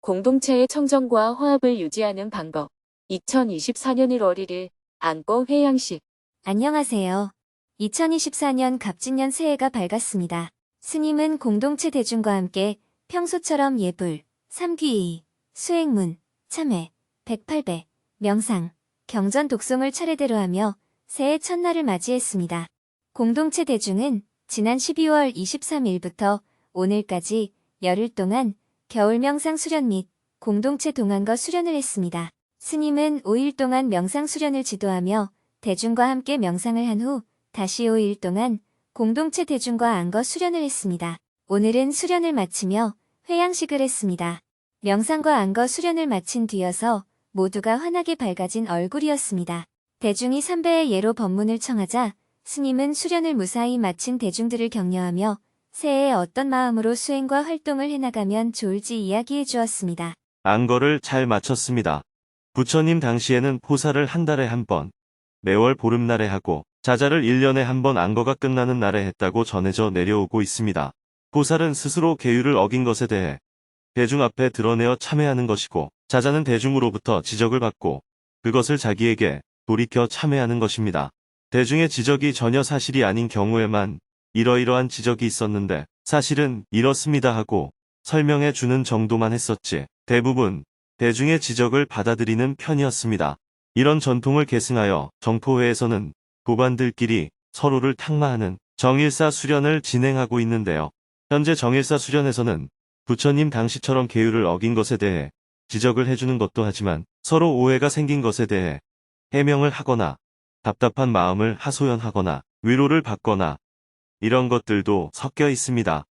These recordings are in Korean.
공동체의 청정과 화합을 유지하는 방법. 2024년 1월 1일 안고 회양식. 안녕하세요. 2024년 갑진년 새해가 밝았습니다. 스님은 공동체 대중과 함께 평소처럼 예불, 삼귀의, 수행문, 참회, 108배, 명상, 경전 독송을 차례대로 하며 새해 첫날을 맞이했습니다. 공동체 대중은 지난 12월 23일부터 오늘까지 열흘 동안 겨울 명상 수련 및 공동체 동안거 수련을 했습니다. 스님은 5일 동안 명상 수련을 지도하며 대중과 함께 명상을 한 후 다시 5일 동안 공동체 대중과 안거 수련을 했습니다. 오늘은 수련을 마치며 회양식을 했습니다. 명상과 안거 수련을 마친 뒤여서 모두가 환하게 밝아진 얼굴이었습니다. 대중이 삼배의 예로 법문을 청하자 스님은 수련을 무사히 마친 대중들을 격려하며 새해에 어떤 마음으로 수행과 활동을 해나가면 좋을지 이야기해 주었습니다. 안거를 잘 마쳤습니다. 부처님 당시에는 포사를 한 달에 한 번, 매월 보름날에 하고 자자를 1년에 한 번 안거가 끝나는 날에 했다고 전해져 내려오고 있습니다. 포살은 스스로 계율을 어긴 것에 대해 대중 앞에 드러내어 참회하는 것이고, 자자는 대중으로부터 지적을 받고 그것을 자기에게 돌이켜 참회하는 것입니다. 대중의 지적이 전혀 사실이 아닌 경우에만 이러이러한 지적이 있었는데 사실은 이렇습니다 하고 설명해 주는 정도만 했었지, 대부분 대중의 지적을 받아들이는 편이었습니다. 이런 전통을 계승하여 정포회에서는 도반들끼리 서로를 탕마하는 정일사 수련을 진행하고 있는데요. 현재 정일사 수련에서는 부처님 당시처럼 계율을 어긴 것에 대해 지적을 해주는 것도 하지만 서로 오해가 생긴 것에 대해 해명을 하거나 답답한 마음을 하소연하거나 위로를 받거나 이런 것들도 섞여 있습니다.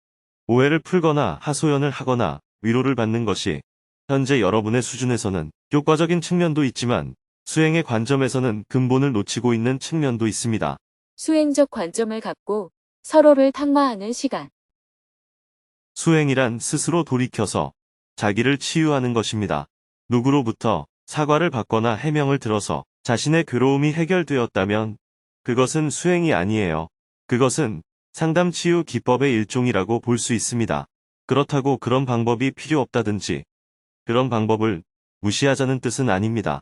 오해를 풀거나 하소연을 하거나 위로를 받는 것이 현재 여러분의 수준에서는 교과적인 측면도 있지만 수행의 관점에서는 근본을 놓치고 있는 측면도 있습니다. 수행적 관점을 갖고 서로를 탕마하는 시간. 수행이란 스스로 돌이켜서 자기를 치유하는 것입니다. 누구로부터 사과를 받거나 해명을 들어서 자신의 괴로움이 해결되었다면 그것은 수행이 아니에요. 그것은 상담 치유 기법의 일종이라고 볼 수 있습니다. 그렇다고 그런 방법이 필요 없다든지 그런 방법을 무시하자는 뜻은 아닙니다.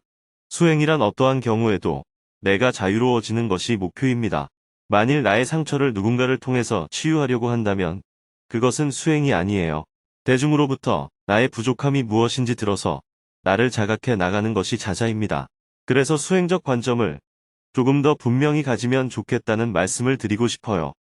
수행이란 어떠한 경우에도 내가 자유로워지는 것이 목표입니다. 만일 나의 상처를 누군가를 통해서 치유하려고 한다면 그것은 수행이 아니에요. 대중으로부터 나의 부족함이 무엇인지 들어서 나를 자각해 나가는 것이 자자입니다. 그래서 수행적 관점을 조금 더 분명히 가지면 좋겠다는 말씀을 드리고 싶어요.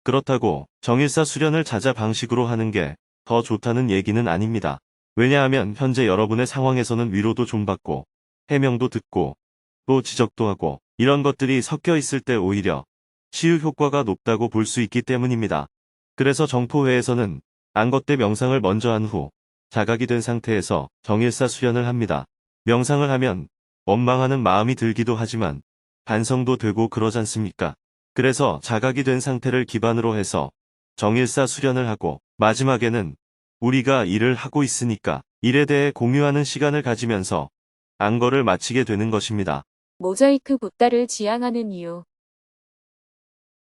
그렇다고 정일사 수련을 자자 방식으로 하는 게 더 좋다는 얘기는 아닙니다. 왜냐하면 현재 여러분의 상황에서는 위로도 좀 받고 해명도 듣고 또 지적도 하고 이런 것들이 섞여 있을 때 오히려 치유 효과가 높다고 볼 수 있기 때문입니다. 그래서 정포회에서는 안거 때 명상을 먼저 한 후 자각이 된 상태에서 정일사 수련을 합니다. 명상을 하면 원망하는 마음이 들기도 하지만 반성도 되고 그러잖습니까? 그래서 자각이 된 상태를 기반으로 해서 정일사 수련을 하고 마지막에는 우리가 일을 하고 있으니까 일에 대해 공유하는 시간을 가지면서 안거를 마치게 되는 것입니다. 모자이크 붓다를 지향하는 이유.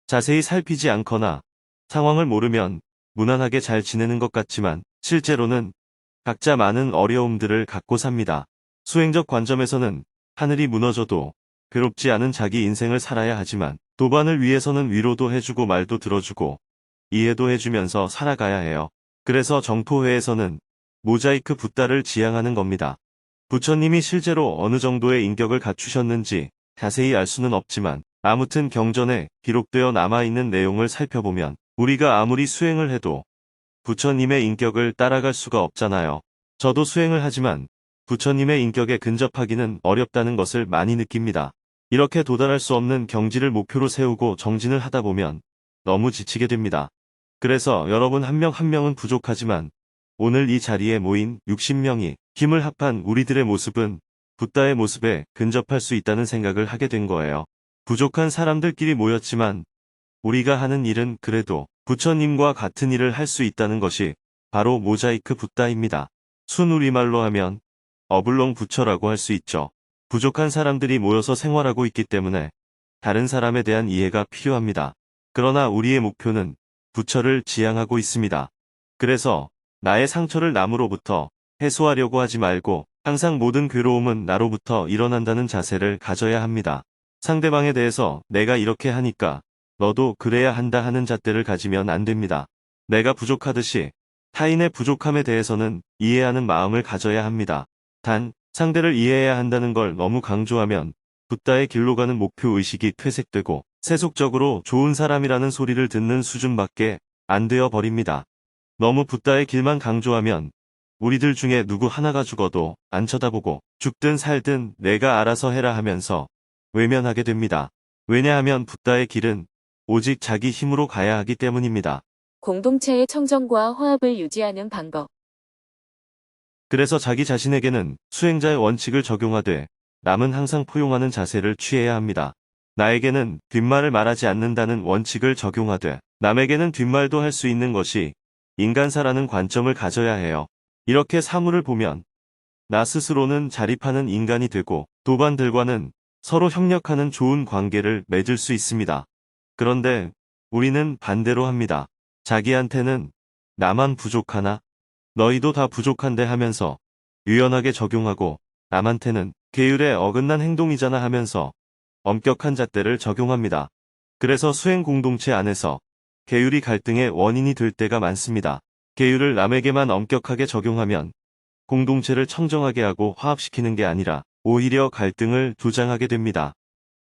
자세히 살피지 않거나 상황을 모르면 무난하게 잘 지내는 것 같지만 실제로는 각자 많은 어려움들을 갖고 삽니다. 수행적 관점에서는 하늘이 무너져도 괴롭지 않은 자기 인생을 살아야 하지만 도반을 위해서는 위로도 해주고 말도 들어주고 이해도 해주면서 살아가야 해요. 그래서 정포회에서는 모자이크 붓다를 지향하는 겁니다. 부처님이 실제로 어느 정도의 인격을 갖추셨는지 자세히 알 수는 없지만 아무튼 경전에 기록되어 남아있는 내용을 살펴보면 우리가 아무리 수행을 해도 부처님의 인격을 따라갈 수가 없잖아요. 저도 수행을 하지만 부처님의 인격에 근접하기는 어렵다는 것을 많이 느낍니다. 이렇게 도달할 수 없는 경지를 목표로 세우고 정진을 하다 보면 너무 지치게 됩니다. 그래서 여러분 한 명 한 명은 부족하지만 오늘 이 자리에 모인 60명이 힘을 합한 우리들의 모습은 붓다의 모습에 근접할 수 있다는 생각을 하게 된 거예요. 부족한 사람들끼리 모였지만 우리가 하는 일은 그래도 부처님과 같은 일을 할 수 있다는 것이 바로 모자이크 붓다입니다. 순우리말로 하면 어불렁 부처라고 할 수 있죠. 부족한 사람들이 모여서 생활하고 있기 때문에 다른 사람에 대한 이해가 필요합니다. 그러나 우리의 목표는 부처를 지향하고 있습니다. 그래서 나의 상처를 남으로부터 해소하려고 하지 말고 항상 모든 괴로움은 나로부터 일어난다는 자세를 가져야 합니다. 상대방에 대해서 내가 이렇게 하니까 너도 그래야 한다 하는 잣대를 가지면 안 됩니다. 내가 부족하듯이 타인의 부족함에 대해서는 이해하는 마음을 가져야 합니다. 단, 상대를 이해해야 한다는 걸 너무 강조하면 붓다의 길로 가는 목표의식이 퇴색되고 세속적으로 좋은 사람이라는 소리를 듣는 수준밖에 안 되어 버립니다. 너무 붓다의 길만 강조하면 우리들 중에 누구 하나가 죽어도 안 쳐다보고 죽든 살든 내가 알아서 해라 하면서 외면하게 됩니다. 왜냐하면 붓다의 길은 오직 자기 힘으로 가야 하기 때문입니다. 공동체의 청정과 화합을 유지하는 방법. 그래서 자기 자신에게는 수행자의 원칙을 적용하되 남은 항상 포용하는 자세를 취해야 합니다. 나에게는 뒷말을 말하지 않는다는 원칙을 적용하되 남에게는 뒷말도 할 수 있는 것이 인간사라는 관점을 가져야 해요. 이렇게 사물을 보면 나 스스로는 자립하는 인간이 되고 도반들과는 서로 협력하는 좋은 관계를 맺을 수 있습니다. 그런데 우리는 반대로 합니다. 자기한테는 나만 부족하나? 너희도 다 부족한데 하면서 유연하게 적용하고 남한테는 계율에 어긋난 행동이잖아 하면서 엄격한 잣대를 적용합니다. 그래서 수행 공동체 안에서 계율이 갈등의 원인이 될 때가 많습니다. 계율을 남에게만 엄격하게 적용하면 공동체를 청정하게 하고 화합시키는 게 아니라 오히려 갈등을 조장하게 됩니다.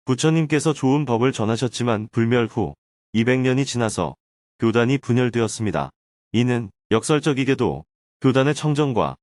부처님께서 좋은 법을 전하셨지만 불멸 후 200년이 지나서 교단이 분열되었습니다. 이는 역설적이게도 교단의 청정과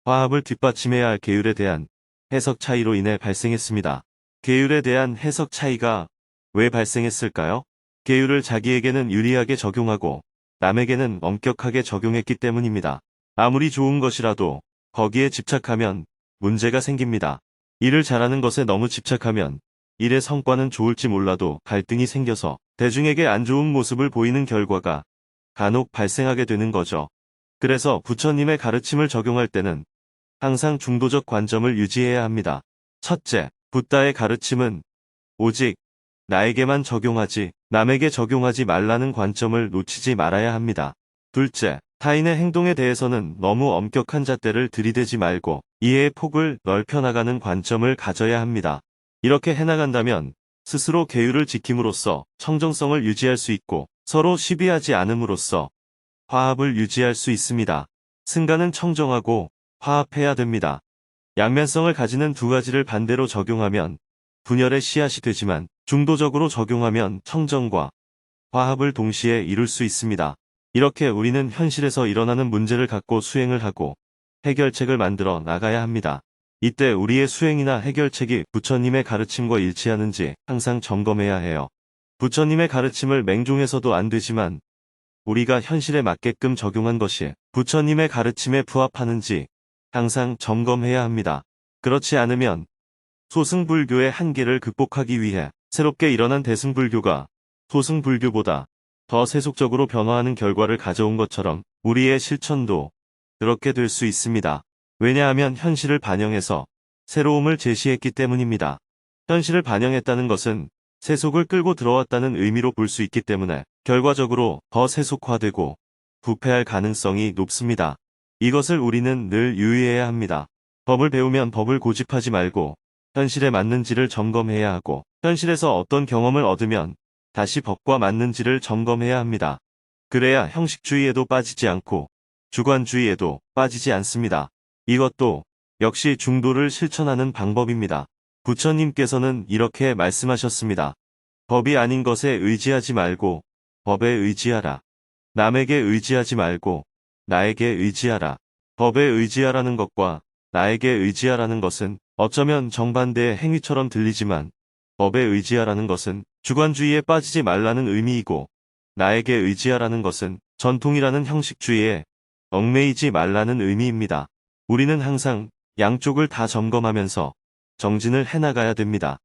화합을 뒷받침해야 할 계율에 대한 해석 차이로 인해 발생했습니다. 계율에 대한 해석 차이가 왜 발생했을까요? 계율을 자기에게는 유리하게 적용하고 남에게는 엄격하게 적용했기 때문입니다. 아무리 좋은 것이라도 거기에 집착하면 문제가 생깁니다. 일을 잘하는 것에 너무 집착하면 일의 성과는 좋을지 몰라도 갈등이 생겨서 대중에게 안 좋은 모습을 보이는 결과가 간혹 발생하게 되는 거죠. 그래서 부처님의 가르침을 적용할 때는 항상 중도적 관점을 유지해야 합니다. 첫째, 붓다의 가르침은 오직 나에게만 적용하지 남에게 적용하지 말라는 관점을 놓치지 말아야 합니다. 둘째, 타인의 행동에 대해서는 너무 엄격한 잣대를 들이대지 말고 이해의 폭을 넓혀나가는 관점을 가져야 합니다. 이렇게 해나간다면 스스로 계율을 지킴으로써 청정성을 유지할 수 있고 서로 시비하지 않음으로써 화합을 유지할 수 있습니다. 승가는 청정하고 화합해야 됩니다. 양면성을 가지는 두 가지를 반대로 적용하면 분열의 씨앗이 되지만 중도적으로 적용하면 청정과 화합을 동시에 이룰 수 있습니다. 이렇게 우리는 현실에서 일어나는 문제를 갖고 수행을 하고 해결책을 만들어 나가야 합니다. 이때 우리의 수행이나 해결책이 부처님의 가르침과 일치하는지 항상 점검해야 해요. 부처님의 가르침을 맹종해서도 안 되지만 우리가 현실에 맞게끔 적용한 것이 부처님의 가르침에 부합하는지 항상 점검해야 합니다. 그렇지 않으면 소승불교의 한계를 극복하기 위해 새롭게 일어난 대승불교가 소승불교보다 더 세속적으로 변화하는 결과를 가져온 것처럼 우리의 실천도 그렇게 될 수 있습니다. 왜냐하면 현실을 반영해서 새로움을 제시했기 때문입니다. 현실을 반영했다는 것은 세속을 끌고 들어왔다는 의미로 볼 수 있기 때문에 결과적으로 더 세속화되고 부패할 가능성이 높습니다. 이것을 우리는 늘 유의해야 합니다. 법을 배우면 법을 고집하지 말고 현실에 맞는지를 점검해야 하고 현실에서 어떤 경험을 얻으면 다시 법과 맞는지를 점검해야 합니다. 그래야 형식주의에도 빠지지 않고 주관주의에도 빠지지 않습니다. 이것도 역시 중도를 실천하는 방법입니다. 부처님께서는 이렇게 말씀하셨습니다. 법이 아닌 것에 의지하지 말고 법에 의지하라. 남에게 의지하지 말고 나에게 의지하라. 법에 의지하라는 것과 나에게 의지하라는 것은 어쩌면 정반대의 행위처럼 들리지만 법에 의지하라는 것은 주관주의에 빠지지 말라는 의미이고 나에게 의지하라는 것은 전통이라는 형식주의에 얽매이지 말라는 의미입니다. 우리는 항상 양쪽을 다 점검하면서 정진을 해나가야 됩니다.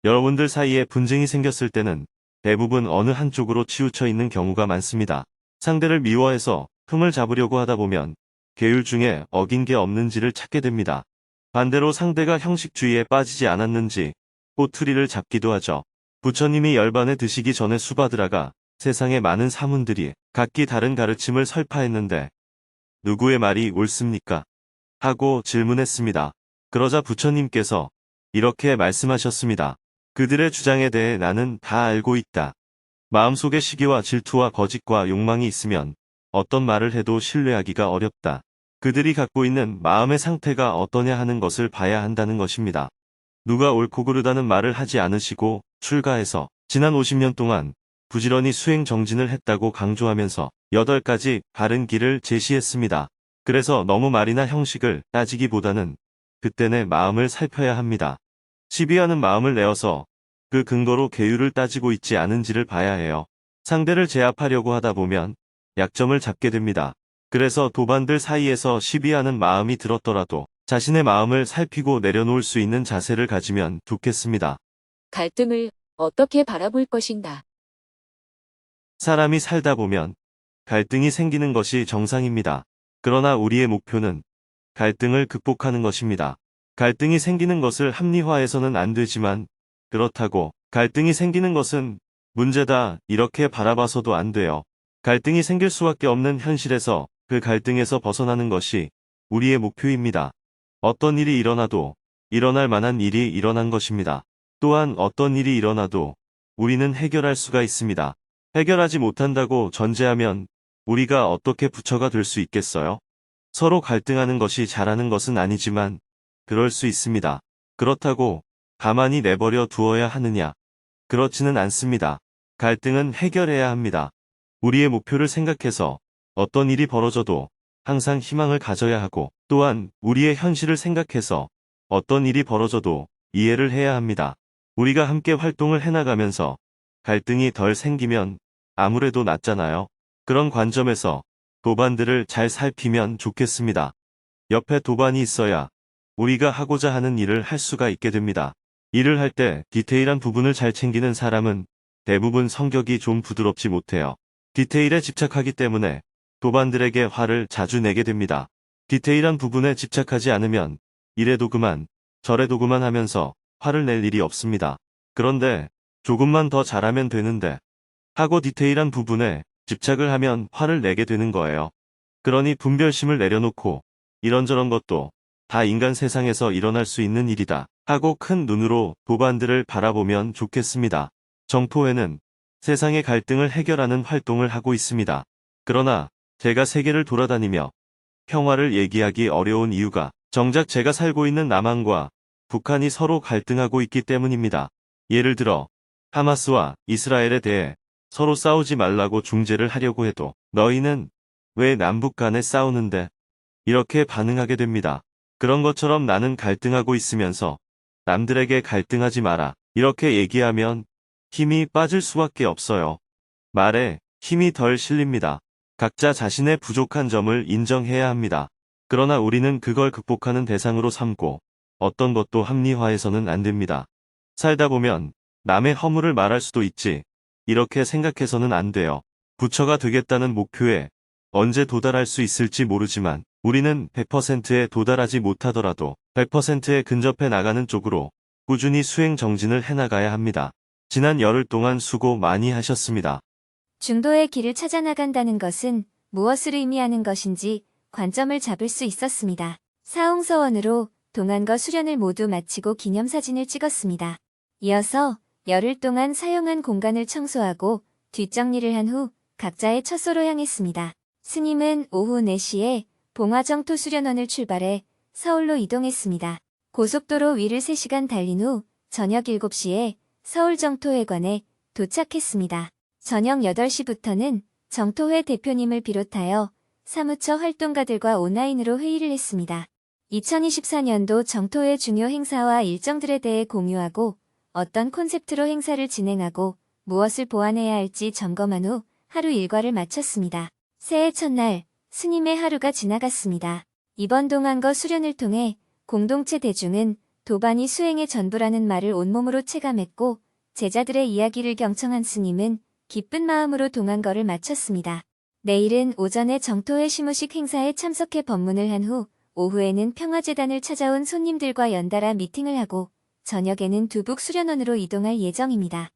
여러분들 사이에 분쟁이 생겼을 때는 대부분 어느 한쪽으로 치우쳐 있는 경우가 많습니다. 상대를 미워해서 흠을 잡으려고 하다 보면 계율 중에 어긴 게 없는지를 찾게 됩니다. 반대로 상대가 형식주의에 빠지지 않았는지 꼬투리를 잡기도 하죠. 부처님이 열반에 드시기 전에 수바드라가 세상의 많은 사문들이 각기 다른 가르침을 설파했는데 누구의 말이 옳습니까? 하고 질문했습니다. 그러자 부처님께서 이렇게 말씀하셨습니다. 그들의 주장에 대해 나는 다 알고 있다. 마음속에 시기와 질투와 거짓과 욕망이 있으면 어떤 말을 해도 신뢰하기가 어렵다. 그들이 갖고 있는 마음의 상태가 어떠냐 하는 것을 봐야 한다는 것입니다. 누가 옳고 그르다는 말을 하지 않으시고 출가해서 지난 50년 동안 부지런히 수행 정진을 했다고 강조하면서 8가지 바른 길을 제시했습니다. 그래서 너무 말이나 형식을 따지기보다는 그때 내 마음을 살펴야 합니다. 시비하는 마음을 내어서 그 근거로 계율을 따지고 있지 않은지를 봐야 해요. 상대를 제압하려고 하다 보면 약점을 잡게 됩니다. 그래서 도반들 사이에서 시비하는 마음이 들었더라도 자신의 마음을 살피고 내려놓을 수 있는 자세를 가지면 좋겠습니다. 갈등을 어떻게 바라볼 것인가? 사람이 살다 보면 갈등이 생기는 것이 정상입니다. 그러나 우리의 목표는 갈등을 극복하는 것입니다. 갈등이 생기는 것을 합리화해서는 안 되지만 그렇다고 갈등이 생기는 것은 문제다 이렇게 바라봐서도 안 돼요. 갈등이 생길 수밖에 없는 현실에서 그 갈등에서 벗어나는 것이 우리의 목표입니다. 어떤 일이 일어나도 일어날 만한 일이 일어난 것입니다. 또한 어떤 일이 일어나도 우리는 해결할 수가 있습니다. 해결하지 못한다고 전제하면 우리가 어떻게 부처가 될 수 있겠어요? 서로 갈등하는 것이 잘하는 것은 아니지만 그럴 수 있습니다. 그렇다고 가만히 내버려 두어야 하느냐? 그렇지는 않습니다. 갈등은 해결해야 합니다. 우리의 목표를 생각해서 어떤 일이 벌어져도 항상 희망을 가져야 하고 또한 우리의 현실을 생각해서 어떤 일이 벌어져도 이해를 해야 합니다. 우리가 함께 활동을 해나가면서 갈등이 덜 생기면 아무래도 낫잖아요. 그런 관점에서 도반들을 잘 살피면 좋겠습니다. 옆에 도반이 있어야 우리가 하고자 하는 일을 할 수가 있게 됩니다. 일을 할 때 디테일한 부분을 잘 챙기는 사람은 대부분 성격이 좀 부드럽지 못해요. 디테일에 집착하기 때문에 도반들에게 화를 자주 내게 됩니다. 디테일한 부분에 집착하지 않으면 이래도 그만, 저래도 그만 하면서 화를 낼 일이 없습니다. 그런데 조금만 더 잘하면 되는데 하고 디테일한 부분에 집착을 하면 화를 내게 되는 거예요. 그러니 분별심을 내려놓고 이런저런 것도 다 인간 세상에서 일어날 수 있는 일이다 하고 큰 눈으로 도반들을 바라보면 좋겠습니다. 정토회는 세상의 갈등을 해결하는 활동을 하고 있습니다. 그러나 제가 세계를 돌아다니며 평화를 얘기하기 어려운 이유가 정작 제가 살고 있는 남한과 북한이 서로 갈등하고 있기 때문입니다. 예를 들어 하마스와 이스라엘에 대해 서로 싸우지 말라고 중재를 하려고 해도 너희는 왜 남북 간에 싸우는데? 이렇게 반응하게 됩니다. 그런 것처럼 나는 갈등하고 있으면서 남들에게 갈등하지 마라. 이렇게 얘기하면 힘이 빠질 수밖에 없어요. 말에 힘이 덜 실립니다. 각자 자신의 부족한 점을 인정해야 합니다. 그러나 우리는 그걸 극복하는 대상으로 삼고 어떤 것도 합리화해서는 안 됩니다. 살다 보면 남의 허물을 말할 수도 있지. 이렇게 생각해서는 안 돼요. 부처가 되겠다는 목표에 언제 도달할 수 있을지 모르지만 우리는 100%에 도달하지 못하더라도 100%에 근접해 나가는 쪽으로 꾸준히 수행 정진을 해나가야 합니다. 지난 열흘 동안 수고 많이 하셨습니다. 중도의 길을 찾아 나간다는 것은 무엇을 의미하는 것인지 관점을 잡을 수 있었습니다. 사홍서원으로 동안거 수련을 모두 마치고 기념사진을 찍었습니다. 이어서 열흘 동안 사용한 공간을 청소하고 뒷정리를 한 후 각자의 처소로 향했습니다. 스님은 오후 4시에 봉화정토 수련원을 출발해 서울로 이동했습니다. 고속도로 위를 3시간 달린 후 저녁 7시에 서울 정토회관에 도착했습니다. 저녁 8시부터는 정토회 대표님을 비롯하여 사무처 활동가들과 온라인으로 회의를 했습니다. 2024년도 정토회 중요 행사와 일정들에 대해 공유하고 어떤 콘셉트로 행사를 진행하고 무엇을 보완해야 할지 점검한 후 하루 일과를 마쳤습니다. 새해 첫날 스님의 하루가 지나갔습니다. 이번 동안거 수련을 통해 공동체 대중은 도반이 수행의 전부라는 말을 온몸으로 체감했고 제자들의 이야기를 경청한 스님은 기쁜 마음으로 동안거를 마쳤습니다. 내일은 오전에 정토회 시무식 행사에 참석해 법문을 한 후 오후에는 평화재단을 찾아온 손님들과 연달아 미팅을 하고 저녁에는 두북 수련원으로 이동할 예정입니다.